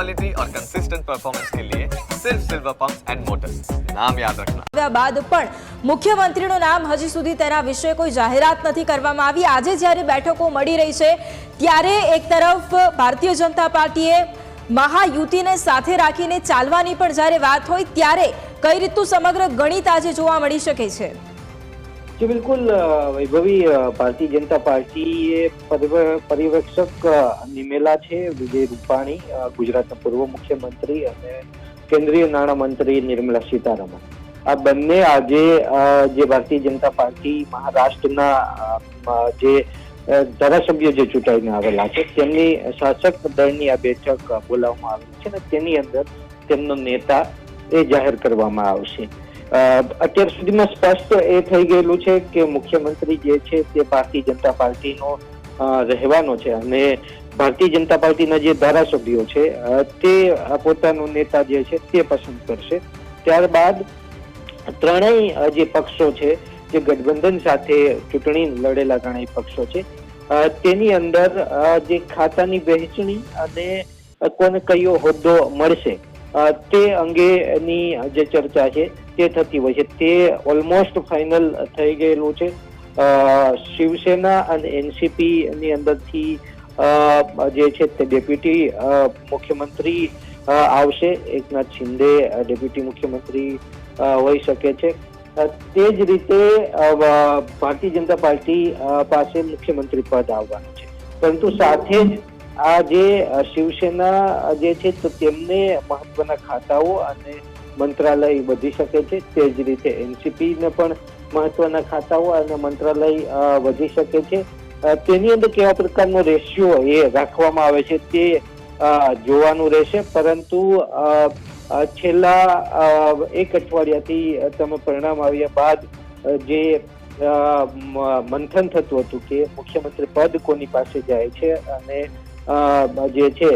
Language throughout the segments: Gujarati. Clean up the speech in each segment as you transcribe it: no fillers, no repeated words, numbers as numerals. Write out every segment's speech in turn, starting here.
क्वालिटी और कंसिस्टेंट परफॉर्मेंस के लिए सिर्फ सिल्वर पंप्स एंड मोटर्स, नाम याद रखना। બાદ પણ મુખ્યમંત્રીનું નામ હજી સુધી તેના વિશે કોઈ જાહેરાત નથી કરવામાં આવી। આજે જ્યારે બેઠકો મળી રહી છે ત્યારે એક તરફ ભારતીય જનતા પાર્ટીએ મહાયુતિને સાથે રાખીને ચાલવાની પણ જ્યારે વાત હોય ત્યારે કઈ રીતનું સમગ્ર ગણિત આજે જોવા મળી શકે છે? जी बिल्कुल वैभवी, भारतीय जनता पार्टी परिवेक्षक निमेला है विजय रूपाणी, गुजरात पूर्व मुख्यमंत्री और केंद्रीय नाणामंत्री निर्मला सीतारमण। आ बने आज भारतीय जनता पार्टी महाराष्ट्र जे धारासभ्यो जे चूंटाईने आवेला छे तेमनी शासक दळनी आ बेठक बोलाववामां आवेली छे ने तेनी अंदर तेमनो नेता ए जाहेर करवामां आवशे। અત્યાર સુધીમાં સ્પષ્ટ એ થઈ ગયેલું છે કે મુખ્યમંત્રી જે છે તે ભારતીય જનતા પાર્ટીનો રહેવાનો છે અને ભારતીય જનતા પાર્ટીના જે ધારાસભ્યો છે તે પોતાનો નેતા જે છે તે પસંદ કરશે। ત્યારબાદ ત્રણેય જે પક્ષો છે જે ગઠબંધન સાથે ચૂંટણી લડેલા ત્રણેય પક્ષો છે તેની અંદર જે ખાતાની વહેંચણી અને કોને કયો હોદ્દો મળશે તે અંગેની જે ચર્ચા છે તે થતી હોય છે। તે ઓલમોસ્ટ ફાઇનલ થઈ ગયેલું છે। શિવસેના અને એનસીપી ની અંદરથી જે છે તે ડેપ્યુટી મુખ્યમંત્રી આવશે, એકનાથ શિંદે ડેપ્યુટી મુખ્યમંત્રી હોઈ શકે છે। તે જ રીતે ભારતીય જનતા પાર્ટી પાસે મુખ્યમંત્રી પદ આવવાનું છે, પરંતુ સાથે જ આ જે શિવસેના જે છે તો તેમને મહત્વના ખાતાઓ અને મંત્રાલય વધી શકે છે। તે જ રીતે એનસીપી ને પણ મહત્વના ખાતાઓ અને મંત્રાલય વધી શકે છે। તેની અંદર કેવા પ્રકારનો રેશિયો એ રાખવામાં આવે છે તે જોવાનું રહેશે, પરંતુ છેલ્લા એક અઠવાડિયાથી તમે પરિણામ આવ્યા બાદ જે મંથન થતું હતું કે મુખ્યમંત્રી પદ કોની પાસે જાય છે અને જે છે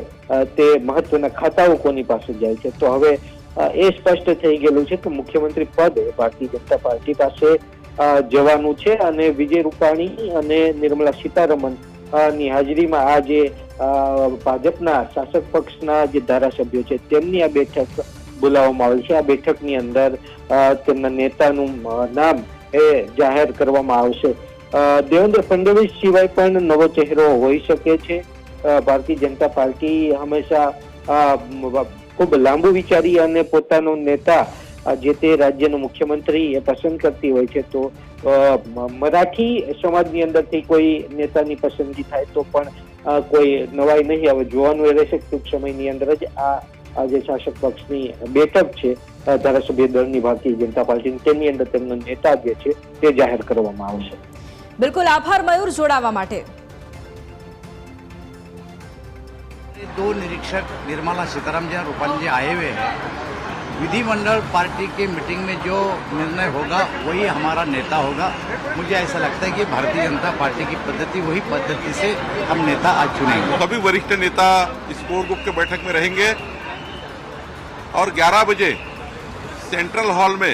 તે મહત્વના ખાતાઓ કોની પાસે જાય છે, તો હવે એ સ્પષ્ટ થઈ ગયેલું છે કે મુખ્યમંત્રી પદ ભારતીય જનતા પાર્ટી પાસે જવાનું છે અને વિજય રૂપાણી અને નિર્મલા સીતારમણ ની હાજરીમાં આ જે ભાજપના શાસક પક્ષના જે ધારાસભ્યો છે તેમની આ બેઠક બોલાવવામાં આવેલ છે। આ બેઠકની અંદર તેમના નેતાનું નામ એ જાહેર કરવામાં આવશે। દેવેન્દ્ર ફડણવીસ સિવાય પણ નવો ચહેરો હોઈ શકે છે। ભારતીય જનતા પાર્ટી હંમેશા ખૂબ લાંબુ વિચારી અને પોતાનો નેતા જે તે રાજ્યનો મુખ્યમંત્રી એ પસંદ કરતી હોય છે। તો મરાઠી સમાજની અંદરથી કોઈ નેતાની પસંદગી થાય તો પણ કોઈ નવાઈ નહીં આવે। જોવાનું એ રહેશે ટૂંક સમયની અંદર જ આ જે શાસક પક્ષની બેઠક છે ધારાસભ્ય દળની ભારતીય જનતા પાર્ટીની તેની અંદર તેમનો નેતા જે છે તે જાહેર કરવામાં આવશે। બિલકુલ, આભાર મયુર જોડાવા માટે। दो निरीक्षक निर्मला सीतारमण जी, रूपाणी जी आए हुए हैं। विधिमंडल पार्टी की मीटिंग में जो निर्णय होगा वही हमारा नेता होगा। मुझे ऐसा लगता है कि भारतीय जनता पार्टी की पद्धति वही पद्धति से हम नेता आज चुनेंगे। सभी वरिष्ठ नेता इस कोर ग्रुप के बैठक में रहेंगे और 11 बजे सेंट्रल हॉल में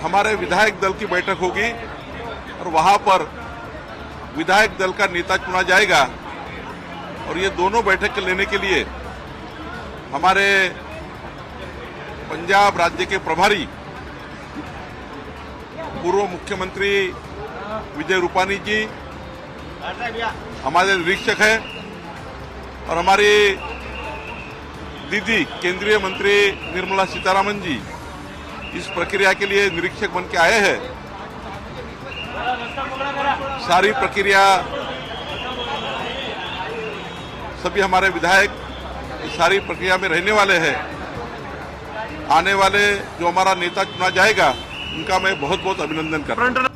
हमारे विधायक दल की बैठक होगी और वहां पर विधायक दल का नेता चुना जाएगा। और ये दोनों बैठक लेने के लिए हमारे पंजाब राज्य के प्रभारी पूर्व मुख्यमंत्री विजय रूपाणी जी, हमारे निरीक्षक हैं और हमारी दीदी केंद्रीय मंत्री निर्मला सीतारमण जी इस प्रक्रिया के लिए निरीक्षक बन के आए हैं। सारी प्रक्रिया सभी हमारे विधायक इस सारी प्रक्रिया में रहने वाले हैं। आने वाले जो हमारा नेता चुना जाएगा उनका मैं बहुत बहुत अभिनंदन करता हूं।